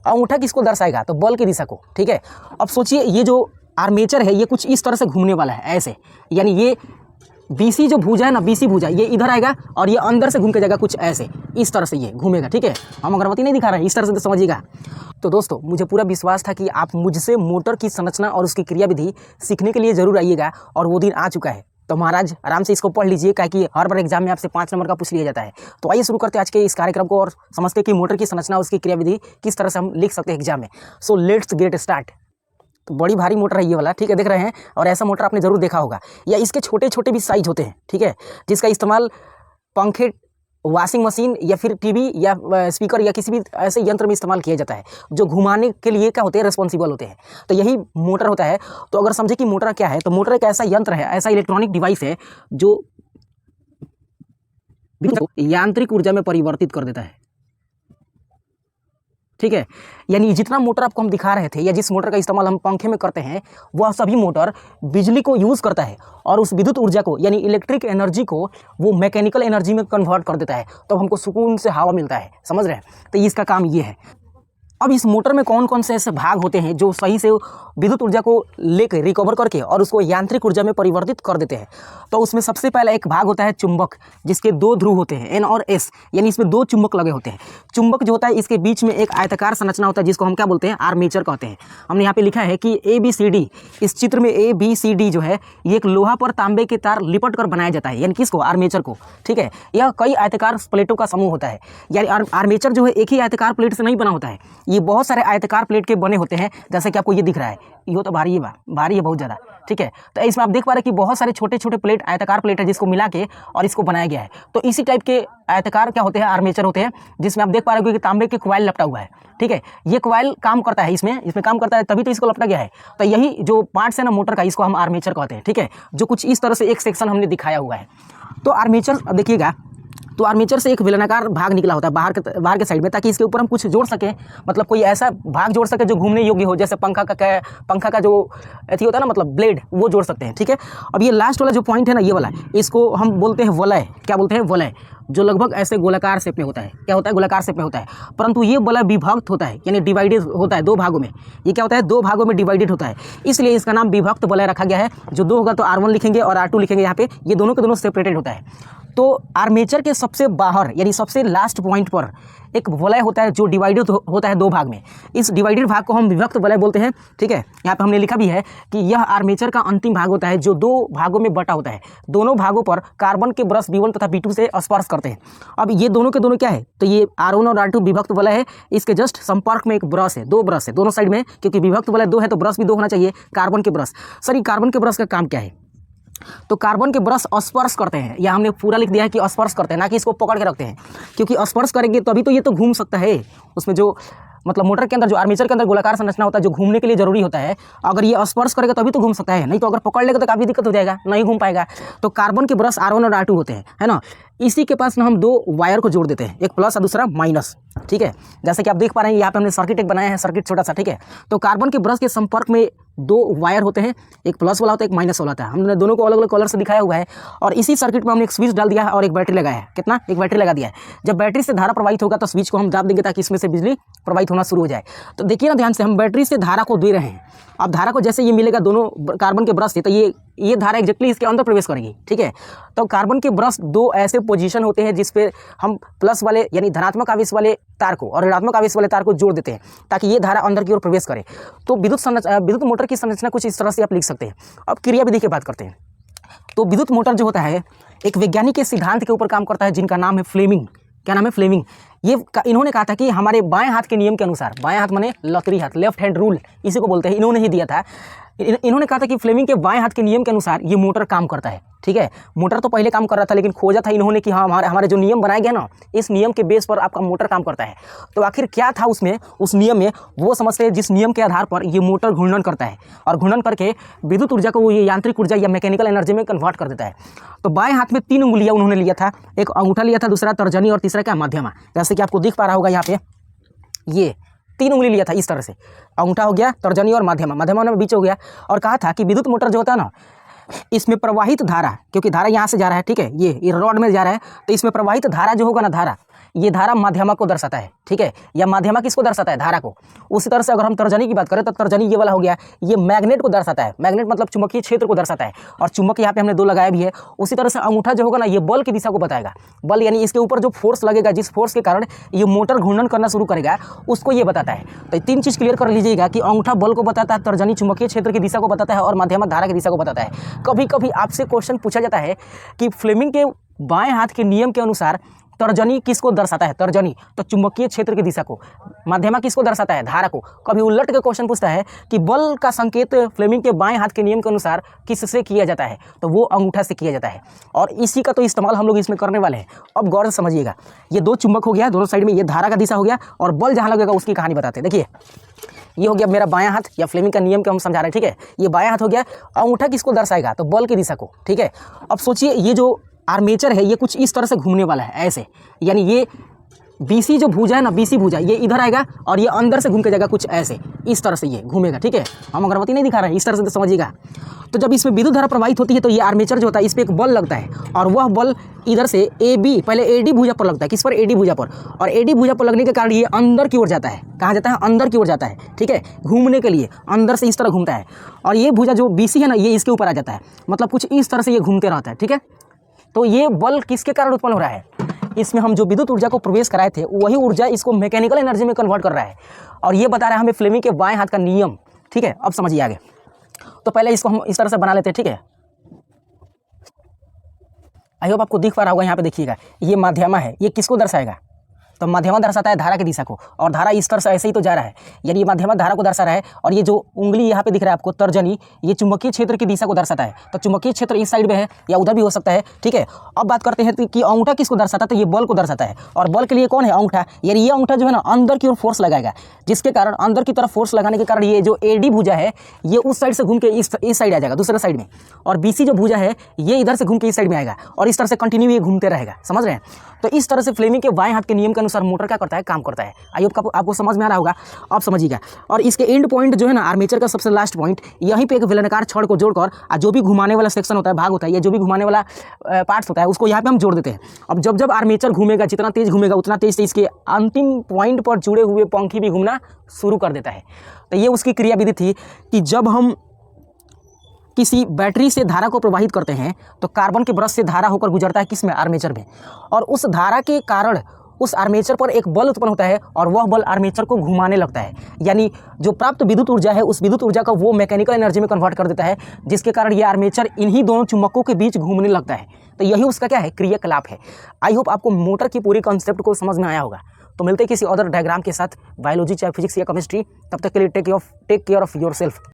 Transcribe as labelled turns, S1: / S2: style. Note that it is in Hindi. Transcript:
S1: अंगूठा किसको दर्शाएगा, तो बल की दिशा को, ठीक है। अब सोचिए ये जो आर्मेचर है ये कुछ इस तरह से घूमने वाला है, ऐसे, यानी ये BC जो भुजा है ना, BC भुजा ये इधर आएगा और ये अंदर से घूम के जाएगा कुछ ऐसे, इस तरह से ये घूमेगा, ठीक है। हम अगरबत्ती नहीं दिखा रहे हैं, इस तरह से तो समझिएगा। तो दोस्तों मुझे पूरा विश्वास था कि आप मुझसे मोटर की संरचना और उसकी क्रियाविधि सीखने के लिए जरूर आइएगा, और वो दिन आ चुका है। तो महाराज आराम से इसको पढ़ लीजिए, कि हर बार एग्जाम में आपसे 5 नंबर का पूछ लिया जाता है। तो आइए शुरू करते हैं आज के इस कार्यक्रम को और समझते हैं कि मोटर की संरचना और उसकी क्रियाविधि किस तरह से हम लिख सकते हैं एग्जाम में। So let's get start. तो बड़ी भारी मोटर है ये वाला, ठीक है, देख रहे हैं, और ऐसा मोटर आपने जरूर देखा होगा, या इसके छोटे छोटे भी साइज होते हैं, ठीक है, जिसका इस्तेमाल पंखे, वॉशिंग मशीन या फिर टीवी या स्पीकर या किसी भी ऐसे यंत्र में इस्तेमाल किया जाता है, जो घुमाने के लिए क्या होते हैं, रिस्पॉन्सिबल होते हैं। तो यही मोटर होता है। तो अगर समझे कि मोटर क्या है, तो मोटर एक ऐसा यंत्र है, ऐसा इलेक्ट्रॉनिक डिवाइस है जो यांत्रिक ऊर्जा में परिवर्तित कर देता है, ठीक है। यानी जितना मोटर आपको हम दिखा रहे थे, या जिस मोटर का इस्तेमाल हम पंखे में करते हैं, वह सभी मोटर बिजली को यूज़ करता है और उस विद्युत ऊर्जा को, यानी इलेक्ट्रिक एनर्जी को, वो मैकेनिकल एनर्जी में कन्वर्ट कर देता है। तो हमको सुकून से हवा मिलता है, समझ रहे हैं। तो इसका काम ये है। अब इस मोटर में कौन कौन से ऐसे भाग होते हैं जो सही से विद्युत ऊर्जा को लेकर रिकवर करके और उसको यांत्रिक ऊर्जा में परिवर्तित कर देते हैं। तो उसमें सबसे पहला एक भाग होता है चुंबक, जिसके 2 ध्रुव होते हैं, N और S, यानी इसमें 2 चुंबक लगे होते हैं। चुंबक जो होता है, इसके बीच में एक आयताकार संरचना होता है, जिसको हम क्या बोलते हैं, आर्मेचर कहते हैं। हमने यहाँ पे लिखा है कि ABCD, इस चित्र में ABCD जो है ये एक लोहा पर तांबे के तार लिपट कर बनाया जाता है, यानी किसको, आर्मेचर को, ठीक है। यह कई आयताकार प्लेटों का समूह होता है, यानी आर्मेचर जो है एक ही आयताकार प्लेट से नहीं बना होता है, ये बहुत सारे आयताकार प्लेट के बने होते हैं। जैसे कि आपको ये दिख रहा है, ये तो भारी है बहुत ज़्यादा, ठीक है। तो इसमें आप देख पा रहे हैं कि बहुत सारे छोटे छोटे प्लेट, आयताकार प्लेट है, जिसको मिला के और इसको बनाया गया है। तो इसी टाइप के आयताकार क्या होते हैं, आर्मेचर होते हैं, जिसमें आप देख पा रहे हो कि तांबे के कॉइल लपटा हुआ है, ठीक है। ये कॉइल काम करता है, इसमें काम करता है, तभी तो इसको लपटा गया है। तो यही जो पार्ट्स है ना मोटर का, इसको हम आर्मेचर कहते हैं, ठीक है, जो कुछ इस तरह से एक सेक्शन हमने दिखाया हुआ है। तो आर्मेचर देखिएगा, तो आर्मेचर से एक बेलनाकार भाग निकला होता है बाहर के साइड में, ताकि इसके ऊपर हम कुछ जोड़ सकें, मतलब कोई ऐसा भाग जोड़ सके जो घूमने योग्य हो, जैसे पंखा का जो एथी होता है ना, मतलब ब्लेड, वो जोड़ सकते हैं, ठीक है। अब ये लास्ट वाला जो पॉइंट है ना, ये वाला, इसको हम बोलते हैं वलय। क्या बोलते हैं, वलय, जो लगभग ऐसे गोलाकार शेप में होता है। क्या होता है, गोलाकार शेप में होता है, परंतु ये वलय विभक्त होता है, यानी डिवाइडेड होता है 2 भागों में। ये क्या होता है, 2 भागों में डिवाइडेड होता है, इसलिए इसका नाम विभक्त वलय रखा गया है। जो 2 होगा तो R1 लिखेंगे और R2 लिखेंगे, यहाँ पे ये दोनों के दोनों सेपरेटेड होता है। तो आर्मेचर के सबसे बाहर, यानी सबसे लास्ट पॉइंट पर एक वलय होता है, जो डिवाइडेड होता है 2 भाग में। इस डिवाइडेड भाग को हम विभक्त वलय बोलते हैं, ठीक है। यहाँ पे हमने लिखा भी है कि यह आर्मेचर का अंतिम भाग होता है, जो 2 भागों में बटा होता है। दोनों भागों पर कार्बन के ब्रश B1 तथा B2 से स्पर्श करते हैं। अब ये दोनों के दोनों क्या है, तो ये R1 और R2 विभक्त वलय है। इसके जस्ट संपर्क में एक ब्रश है, 2 ब्रश है दोनों साइड में, क्योंकि विभक्त वलय 2 है तो ब्रश भी 2 होना चाहिए। कार्बन के ब्रश, सर ये कार्बन के ब्रश का काम क्या है, तो कार्बन के ब्रश स्पर्श करते हैं, या हमने पूरा लिख दिया है कि स्पर्श करते हैं, ना कि इसको पकड़ के रखते हैं, क्योंकि स्पर्श करेंगे तभी तो ये तो घूम सकता है। उसमें जो मतलब मोटर के अंदर, जो आर्मेचर के अंदर गोलाकार संरचना होता है, जो घूमने के लिए जरूरी होता है, अगर ये स्पर्श करेगा तभी तो घूम सकता है, नहीं तो अगर पकड़ लेगा तो काफ़ी दिक्कत हो जाएगा, नहीं घूम पाएगा। तो कार्बन के ब्रश R1 और R2 होते हैं, है ना। इसी के पास ना हम 2 वायर को जोड़ देते हैं, एक प्लस और दूसरा माइनस, ठीक है। जैसे कि आप देख पा रहे हैं, यहाँ पे हमने सर्किट एक बनाया है, सर्किट छोटा सा, ठीक है। तो कार्बन के ब्रश के संपर्क में 2 वायर होते हैं, एक प्लस वाला होता है, एक माइनस वाला होता है। हमने दोनों को अलग अलग कलर से दिखाया हुआ है, और इसी सर्किट में हमने एक स्विच डाल दिया है और एक बैटरी लगाया है। कितना, एक बैटरी लगा दिया है। जब बैटरी से धारा प्रवाहित होगा तो स्विच को हम दाब देंगे, ताकि इसमें से बिजली प्रवाहित होना शुरू हो जाए। तो देखिए ना ध्यान से, हम बैटरी से धारा को दे रहे हैं। अब धारा को जैसे ये मिलेगा दोनों कार्बन के ब्रश से, तो ये धारा एग्जैक्टली इसके अंदर प्रवेश करेगी, ठीक है। तो कार्बन के ब्रश 2 ऐसे पोजीशन होते हैं, जिस पे हम प्लस वाले यानी धनात्मक आवेश वाले तार को और ऋणात्मक आवेश वाले तार को जोड़ देते हैं, ताकि ये धारा अंदर की ओर प्रवेश करे। तो विद्युत मोटर की संरचना कुछ इस तरह से आप लिख सकते हैं। अब क्रियाविधि की बात करते हैं। तो विद्युत मोटर जो होता है, एक वैज्ञानिक के सिद्धांत के ऊपर काम करता है, जिनका नाम है फ्लेमिंग। क्या नाम है, फ्लेमिंग। इन्होंने कहा था कि हमारे बाएं हाथ के नियम के अनुसार, बाएं हाथ माने लतरी हाथ, लेफ्ट हैंड रूल इसी को बोलते हैं, इन्होंने ही दिया था। इन्होंने कहा था कि फ्लेमिंग के बाएं हाथ के नियम के अनुसार ये मोटर काम करता है, ठीक है। मोटर तो पहले काम कर रहा था, लेकिन खोजा था इन्होंने कि हाँ हमारे जो नियम बनाए गए ना, इस नियम के बेस पर आपका मोटर काम करता है। तो आखिर क्या था उसमें, उस नियम में, वो समझते हैं जिस नियम के आधार पर ये मोटर घूर्णन करता है, और घूर्णन करके विद्युत ऊर्जा को वो ये यांत्रिक ऊर्जा या मैकेनिकल एनर्जी में कन्वर्ट कर देता है। तो बाएं हाथ में 3 उंगलियां उन्होंने लिया था, एक अंगूठा लिया था, दूसरा तर्जनी और तीसरा क्या, मध्यमा। जैसे कि आपको दिख पा रहा होगा यहाँ पे, ये 3 उंगली लिया था इस तरह से, अंगूठा हो गया, तर्जनी और मध्यमा में बीच हो गया। और कहा था कि विद्युत मोटर जो होता है ना, इसमें प्रवाहित धारा, क्योंकि धारा यहाँ से जा रहा है, ठीक है, ये रॉड में जा रहा है, तो इसमें प्रवाहित धारा जो होगा ना, धारा ये धारा माध्यमा को दर्शाता है, ठीक है, या माध्यमा किसको दर्शाता है, धारा को। उसी तरह से अगर हम तर्जनी की बात करें तो तर्जनी ये वाला हो गया, ये मैग्नेट को दर्शाता है, मैग्नेट मतलब चुंबकीय क्षेत्र को दर्शाता है, और चुंबक यहाँ पे हमने 2 लगाया भी है। उसी तरह से अंगूठा जो होगा ना, ये बल की दिशा को बताएगा, बल यानी इसके ऊपर जो फोर्स लगेगा, जिस फोर्स के कारण ये मोटर घूर्णन करना शुरू करेगा, उसको ये बताता है। तो 3 चीज़ क्लियर कर लीजिएगा कि अंगूठा बल को बताता है, तर्जनी चुंबकीय क्षेत्र की दिशा को बताता है, और माध्यमा धारा की दिशा को बताता है। कभी कभी आपसे क्वेश्चन पूछा जाता है कि फ्लेमिंग के बाएं हाथ के नियम के अनुसार तर्जनी किसको दर्शाता है, तर्जनी तो चुंबकीय क्षेत्र की दिशा को, माध्यमा किसको दर्शाता है, धारा को। कभी उलट के क्वेश्चन पूछता है कि बल का संकेत फ्लेमिंग के बाएं हाथ के नियम के अनुसार किससे किया जाता है, तो वो अंगूठा से किया जाता है, और इसी का तो इस्तेमाल हम लोग इसमें करने वाले हैं। अब गौर से समझिएगा, ये 2 चुंबक हो गया दोनों साइड में, ये धारा का दिशा हो गया, और बल जहाँ लगेगा उसकी कहानी बताते हैं। देखिए ये हो गया मेरा बायां हाथ, या फ्लेमिंग का नियम के हम समझा रहे हैं, ठीक है, ये बायां हाथ हो गया। अंगूठा किसको दर्शाएगा, तो बल की दिशा को, ठीक है। अब सोचिए ये जो आर्मेचर है ये कुछ इस तरह से घूमने वाला है, ऐसे, यानी ये बीसी जो भुजा है ना, बीसी भुजा ये इधर आएगा और ये अंदर से घूम के जाएगा कुछ ऐसे, इस तरह से ये घूमेगा, ठीक है। हम अगरबत्ती नहीं दिखा रहे हैं, इस तरह से तो समझिएगा। तो जब इसमें विद्युत धारा प्रवाहित होती है तो ये आर्मेचर जो होता है इस पर एक बल लगता है, और वह बल इधर से AB पहले AD भुजा पर लगता है, किस पर, AD भुजा पर, और AD भुजा पर लगने के कारण ये अंदर की ओर जाता है। कहाँ जाता है, अंदर की ओर जाता है, ठीक है, घूमने के लिए अंदर से इस तरह घूमता है। और ये भुजा जो BC है ना, ये इसके ऊपर आ जाता है, मतलब कुछ इस तरह से ये घूमते रहता है, ठीक है। तो ये बल किसके कारण उत्पन्न हो रहा है, इसमें हम जो विद्युत ऊर्जा को प्रवेश कराए थे वही ऊर्जा इसको मैकेनिकल एनर्जी में कन्वर्ट कर रहा है, और ये बता रहा है हमें फ्लेमिंग के बाएं हाथ का नियम, ठीक है। अब समझिए आगे। तो पहले इसको हम इस तरह से बना लेते हैं, ठीक है। आई होप आपको दिख पा रहा होगा, यहाँ पे देखिएगा ये माध्यमा है, ये किसको दर्शाएगा, तो माध्यमा दर्शाता है धारा की दिशा को, और धारा इस तरह से ऐसे ही तो जा रहा है, यानी ये माध्यमा धारा को दर्शा रहा है। और ये जो उंगली यहाँ पे दिख रहा है आपको तर्जनी, ये चुंबकीय क्षेत्र की दिशा को दर्शाता है। तो चुंबकीय क्षेत्र इस साइड में है या उधर भी हो सकता है, ठीक है। अब बात करते हैं कि अंगूठा किसको दर्शाता है, तो ये बल को दर्शाता है, और बल के लिए कौन है, अंगूठा। यानी ये अंगूठा जो है ना अंदर की ओर फोर्स लगाएगा, जिसके कारण अंदर की तरफ फोर्स लगाने के कारण ये जो AD भुजा है ये उस साइड से घूम के इस साइड आ जाएगा, दूसरे साइड में, और BC जो भुजा है ये इधर से घूम के इस साइड में आएगा, और इस तरह से कंटिन्यू ये घूमते रहेगा, समझ रहे हैं। तो इस तरह से फ्लेमिंग के बाएं हाथ के नियम के अनुसार मोटर क्या करता है, काम करता है। आई होप आपको समझ में आ रहा होगा, आप समझिएगा। और इसके एंड पॉइंट जो है ना, आर्मेचर का सबसे लास्ट पॉइंट, यहीं पे एक बेलनाकार छड़ को जोड़कर जो भी घुमाने वाला सेक्शन होता है, भाग होता है, या जो भी घुमाने वाला पार्ट्स होता है उसको यहाँ पे हम जोड़ देते हैं। अब जब आर्मेचर घूमेगा, जितना तेज घूमेगा उतना तेज से इसके अंतिम पॉइंट पर जुड़े हुए पंखी भी घूमना शुरू कर देता है। तो ये उसकी क्रियाविधि थी कि जब हम किसी बैटरी से धारा को प्रवाहित करते हैं तो कार्बन के ब्रश से धारा होकर गुजरता है किस में, आर्मेचर में, और उस धारा के कारण उस आर्मेचर पर एक बल उत्पन्न होता है, और वह बल आर्मेचर को घुमाने लगता है। यानी जो प्राप्त विद्युत ऊर्जा है उस विद्युत ऊर्जा का वो मैकेनिकल एनर्जी में कन्वर्ट कर देता है, जिसके कारण ये आर्मेचर इन्हीं दोनों चुंबकों के बीच घूमने लगता है। तो यही उसका क्या है, क्रियाकलाप है। आई होप आपको मोटर की पूरी कॉन्सेप्ट को समझ में आया होगा। तो मिलते हैं किसी अदर डायग्राम के साथ, बायोलॉजी चाहे फिजिक्स या केमिस्ट्री। तब तक के लिए take care of your self.